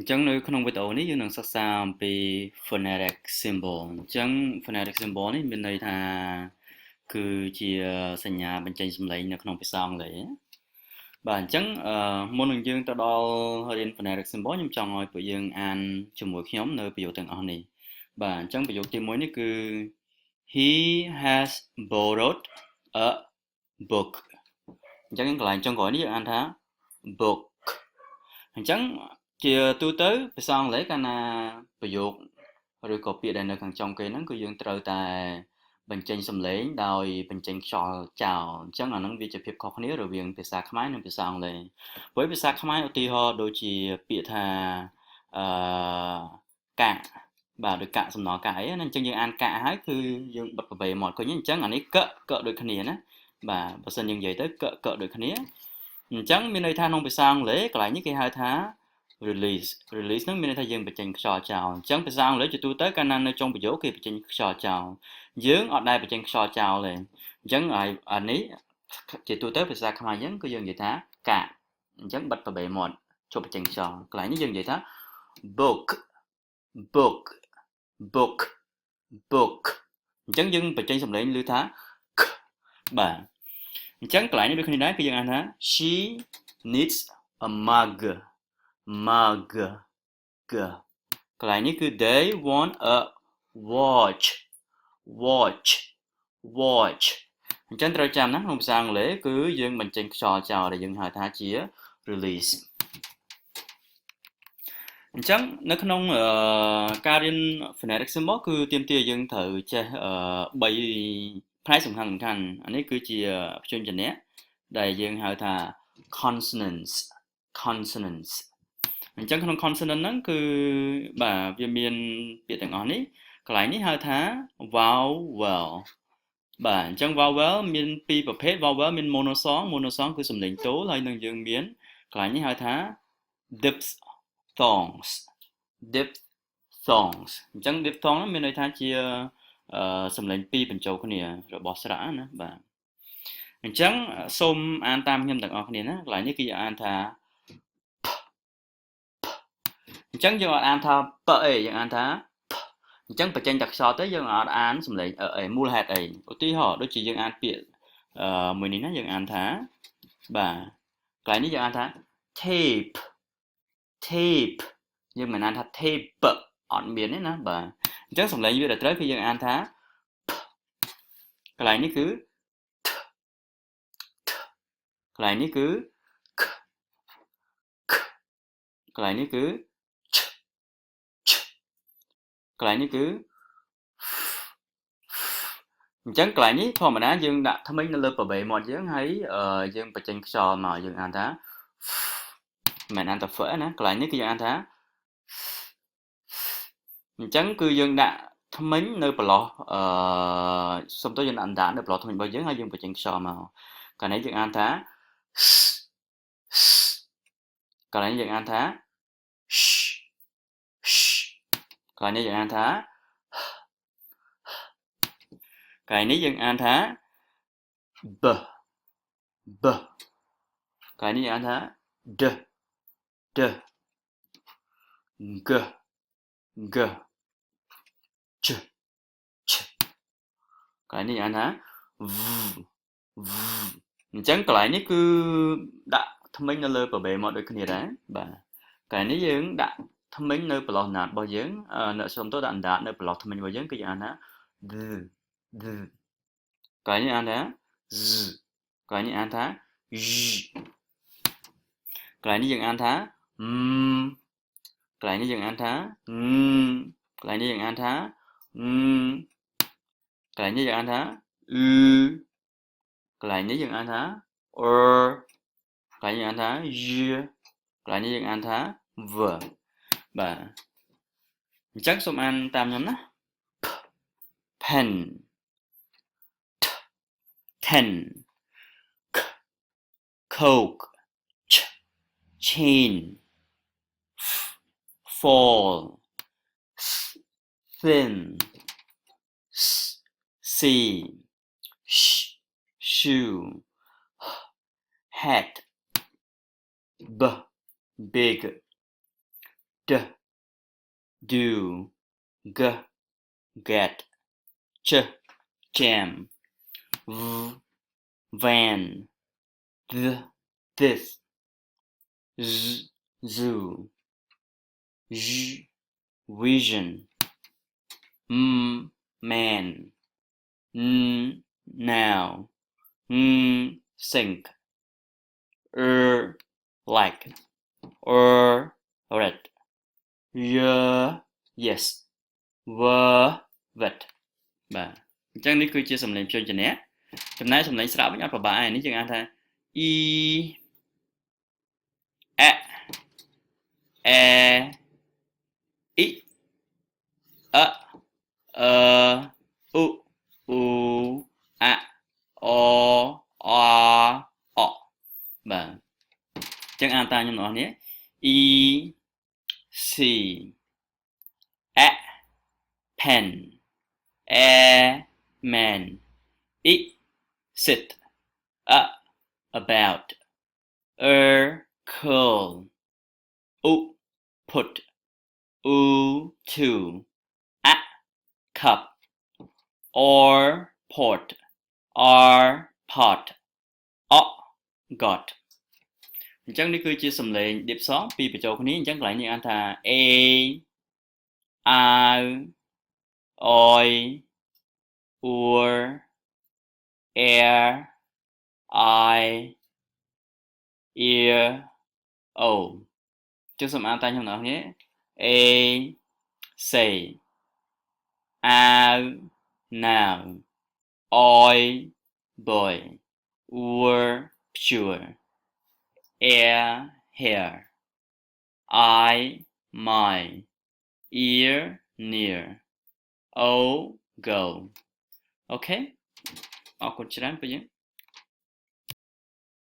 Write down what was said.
Chẳng nơi không biết ổn ní dương năng sắc xa bị phonetic symbol chẳng phonetic symbol ní bên đây thà cứ chỉ sinh nhà bên trên xâm lấy nó không bị sao lấy bản chẳng môn hình dương ta đo hơi đến phonetic symbol nhưng trong ngồi của dương an chung một nhóm nơi ví dụ từng on này bản chẳng ví dụ tìm mới ní cứ he has borrowed a book chẳng lại trong gọi ní dương an thá book chẳng chia tu tới xong lấy cái naประโยค rồi có việc này càng trong cái nó cứ dương trời tại bên trên xâm lấy đòi bên trên trò chào chẳng là nó vìจะ ភាពខុសគ្នារវាងភាសាខ្មែរនិងភាសាអង់គ្លេសvớiភាសាខ្មែរឧទាហរណ៍ដូចជាពាក្យថាអឺកាក់បាទដូចកាក់សំណល់កាក់អីហ្នឹងអញ្ចឹងយើងអានកាក់ហើយគឺយើងបិទប្របែមកឃើញអញ្ចឹងអានេះកដូចគ្នាណាបាទបើសិនយើងនិយាយទៅកដូចគ្នាអញ្ចឹងមានន័យថាក្នុងភាសាអង់គ្លេសកន្លែងនេះគេហៅថា release ហ្នឹងមានន័យថាយើងបញ្ចេញខ្យល់ចោលអញ្ចឹងភាសាអង់គ្លេសជាទូទៅកាលណានៅចុងប្រយោគគេបញ្ចេញខ្យល់ចោលយើងអត់ដែលបញ្ចេញខ្យល់ចោលទេអញ្ចឹងអានេះជាទូទៅភាសាខ្មែរយើងគឺយើងនិយាយថាកាក់អញ្ចឹងបិទប្របែមាត់ជប់បញ្ចេញខ្យល់កន្លែងនេះយើងនិយាយថា book book book book អញ្ចឹងយើងបញ្ចេញសំឡេងឮថាបាទអញ្ចឹងកន្លែងនេះដូចគ្នាដែរគឺយើងអានថា she needs a mug mug កន្លែងនេះគឺ they want a watch watch watch អញ្ចឹងត្រូវចាំណាក្នុងភាសាអង់គ្លេសគឺយើងបញ្ចេញខ្យល់ចោលដែលយើងហៅថាជា release អញ្ចឹងនៅក្នុងការរៀន phonetic symbol គឺទាមទារយើងត្រូវចេះ3ផ្នែកសំខាន់អានេះគឺជាព្យញ្ជនៈដែលយើងហៅថា consonants អញ្ចឹងក្នុង consonant ហ្នឹងគឺបាទវាមានពាក្យទាំងអស់នេះកន្លែងនេះហៅថា vowel បាទអញ្ចឹង vowel មានពីរប្រភេទ vowel មាន monosong គឺសំឡេងតូលហើយនឹងយើងមានកន្លែងនេះហៅថា diphthongs អញ្ចឹង diphthong មានន័យថាជាសំឡេងពីរបញ្ចូលគ្នារបស់ស្រៈណាបាទអញ្ចឹងសូមអានតាមខ្ញុំទាំងអស់គ្នាណាកន្លែងនេះគឺអានថាអញ្ចឹងយើងអត់អានថាបអេយើងអានថាអញ្ចឹងបញ្ចេញតែខ្យល់ទៅយើងអត់អានសំឡេងអេមូលហេតុអីឧទាហរណ៍ដូចជាយើងអានពាក្យមួយនេះណាយើងអានថាបាទកន្លែងនេះយើងអានថា tape យើងមិនអានថា tape អត់មានទេណាបាទអញ្ចឹងសំឡេងវាដែលត្រូវគឺយើងអានថាកន្លែងនេះគឺកន្លែងនេះគឺកន្លែងនេះគឺកន្លែងនេះគឺអញ្ចឹងកន្លែងនេះធម្មតាយើងដាក់ថ្មិញនៅលើប្របែមាត់យើងហើយយើងបញ្ចេញខ្យល់មកយើងអានថាមិនអានថាហ្វណាកន្លែងនេះគឺយើងអានថាអញ្ចឹងគឺយើងដាក់ថ្មិញនៅប្រឡោះសុំទៅយើងដាក់អណ្ដាតនៅប្រឡោះថ្មិញរបស់យើងហើយយើងបញ្ចេញខ្យល់មកកន្លែងនេះយើងអានថាកន្លែងនេះយើងអានថាកន្លែងនេះយើងអានថាកន្លែងនេះយើងអានថា b កន្លែងនេះយើងអានថា d g ch កន្លែងនេះអានថា v អញ្ចឹងកន្លែងនេះគឺដាក់ថ្មិញនៅលើប្របែមកដូចគ្នាដែរបាទកន្លែងនេះយើងដាក់ថ្មិញនៅប្រឡោះអណ្ដាតរបស់យើងអ្នកសុំទៅដាក់អណ្ដាតនៅប្រឡោះថ្មិញរបស់យើងគឺយើងអានថា d កន្លែងនេះអានថា z កន្លែងនេះអានថា j កន្លែងនេះយើងអានថា កន្លែងនេះយើងអានថា កន្លែងនេះយើងអានថា កន្លែងនេះយើងអានថា កន្លែងនេះយើងអានថា កន្លែងនេះយើងអានថា កន្លែងនេះយើងអានថា បាទអញ្ចឹងសូមអានតាមខ្ញុំណា pen ten coke chain fall thin sea shoe hat big D, do, g, get, ch, jam, v, van, this, z, zoo, z, vision, man, now, sink, like, red, yes, vet. បាទអញ្ចឹងនេះគឺជាសំឡេងព្យញ្ជនៈចំណែកសំឡេងស្រាប់វិញអត់ប្របាកឯនេះយើងអានថា e a e i a u u a o a o បាទអញ្ចឹងអានតាមខ្ញុំទាំងអស់នេះ e c a pen a man I sit about curl put to cup or port pot got អញ្ចឹងនេះគឺជាសំឡេង deep song ពីបញ្ចូលគ្នាអញ្ចឹងកន្លែងនេះអានថា a oi or air I ear o ចុះសូមអានតាមខ្ញុំទាំងអស់គ្នា a say now oi boy pure air hair I my ear near o go អូខេអរគុណច្រើនពេលយើង